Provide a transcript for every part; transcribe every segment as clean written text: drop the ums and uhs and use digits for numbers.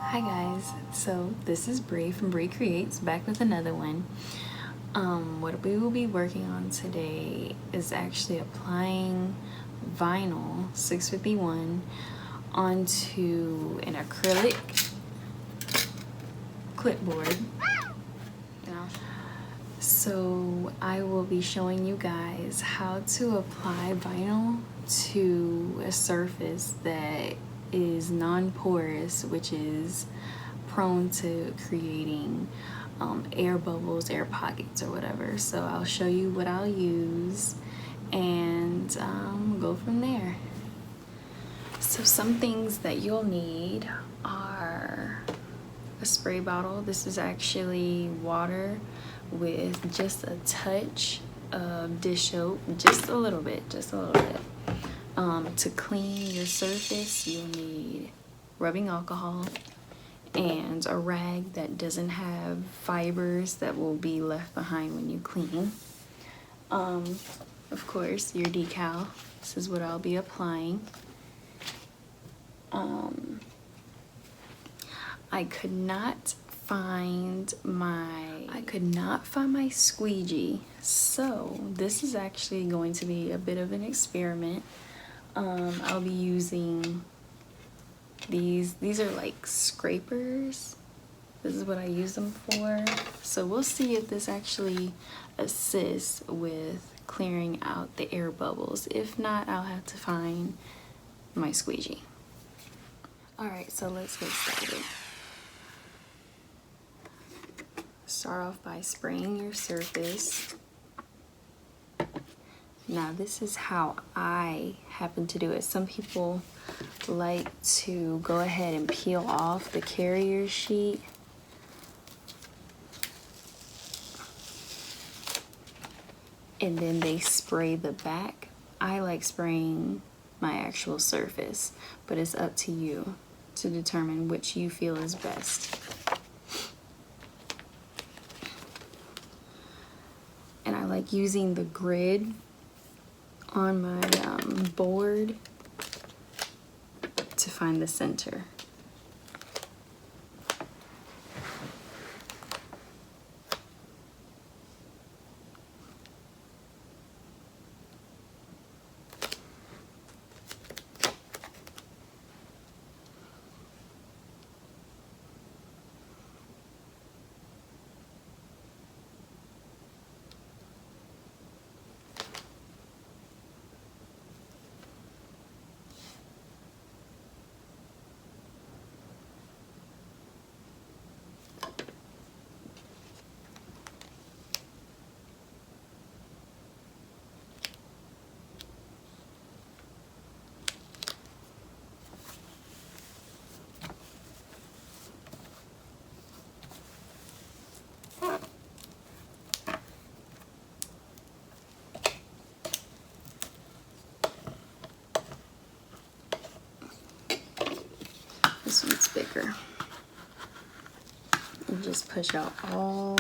Hi guys, so this is Bree from Bree Creates, back with another one. What we will be working on today is actually applying vinyl 651 onto an acrylic clipboard. So I will be showing you guys how to apply vinyl to a surface that is non-porous, which is prone to creating air bubbles, air pockets, or whatever. So I'll show you what I'll use and go from there. So some things that you'll need are a spray bottle. This is actually water with just a touch of dish soap, just a little bit. To clean your surface, you'll need rubbing alcohol and a rag that doesn't have fibers that will be left behind when you clean. Of course, your decal. This is what I'll be applying. I could not find my squeegee, so this is actually going to be a bit of an experiment. I'll be using these are like scrapers. This is what I use them for, so we'll see if this actually assists with clearing out the air bubbles. If not, I'll have to find my squeegee. Alright, so let's get started. Start off by spraying your surface. Now this is how I happen to do it. Some people like to go ahead and peel off the carrier sheet. And then they spray the back. I like spraying my actual surface, but it's up to you to determine which you feel is best. And I like using the grid on my board to find the center. This one's bigger. And just push out all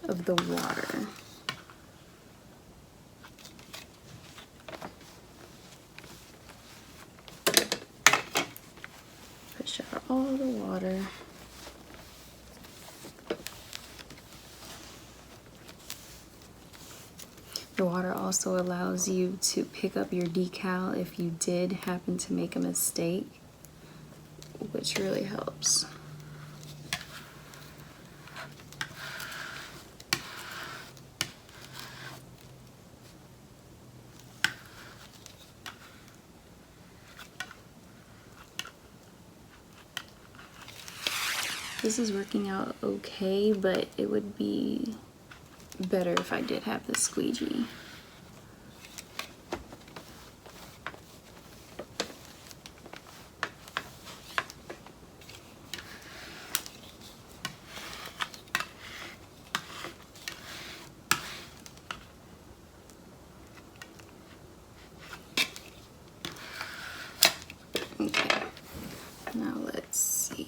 of the water. Push out all the water. The water also allows you to pick up your decal if you did happen to make a mistake, which really helps. This is working out okay, but it would be better if I did have the squeegee. Okay, now let's see.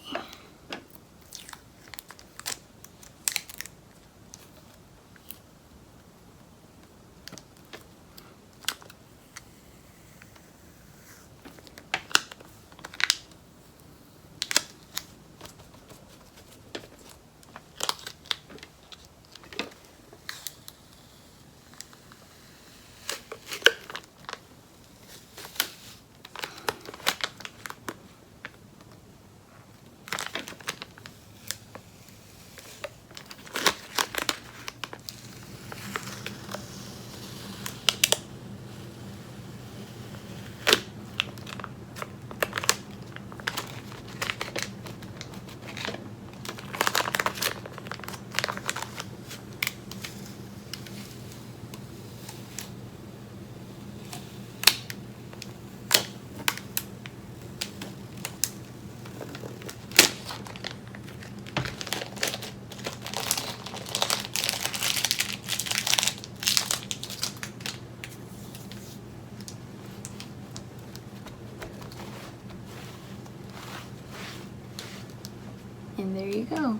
And there you go.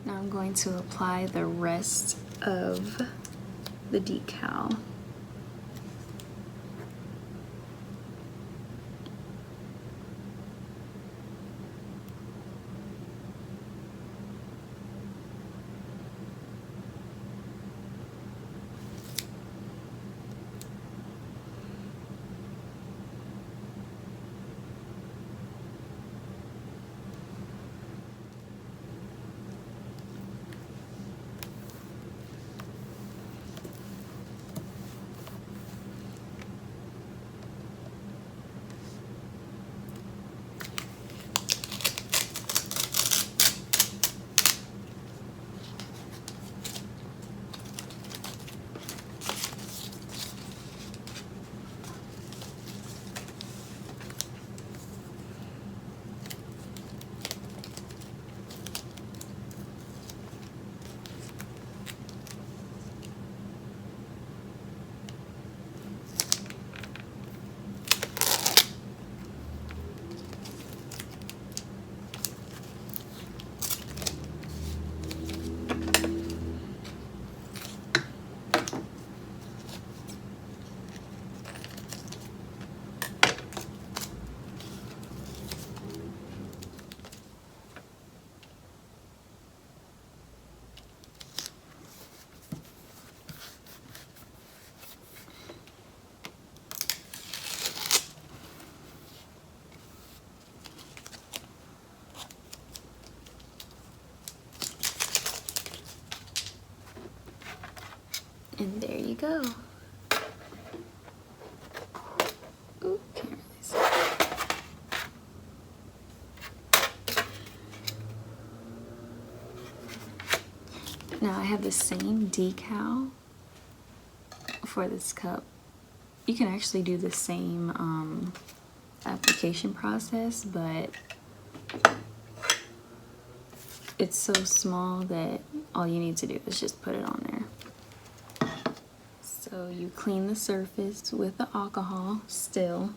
Now I'm going to apply the rest of the decal. And there you go. Ooh, can't really see. Now I have the same decal for this cup. You can actually do the same application process, but it's so small that all you need to do is just put it on there. So you clean the surface with the alcohol still.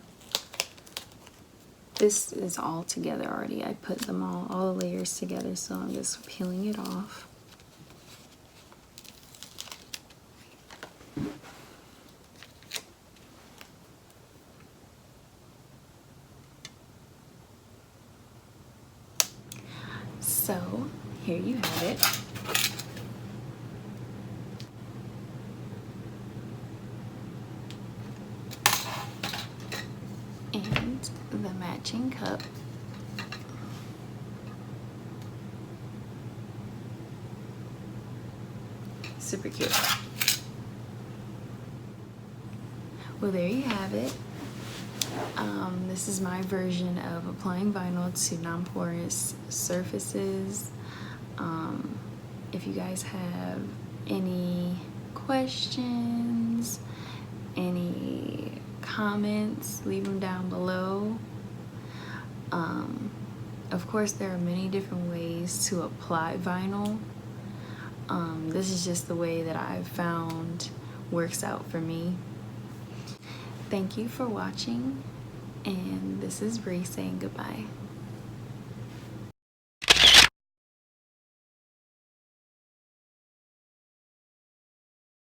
This is all together already. I put them all the layers together, so I'm just peeling it off. So here you have it. And the matching cup. Super cute. Well, there you have it. This is my version of applying vinyl to non-porous surfaces. If you guys have any questions, any comments, leave them down below. Of course, there are many different ways to apply vinyl. This is just the way that I've found works out for me. Thank you for watching, and this is Bree saying goodbye.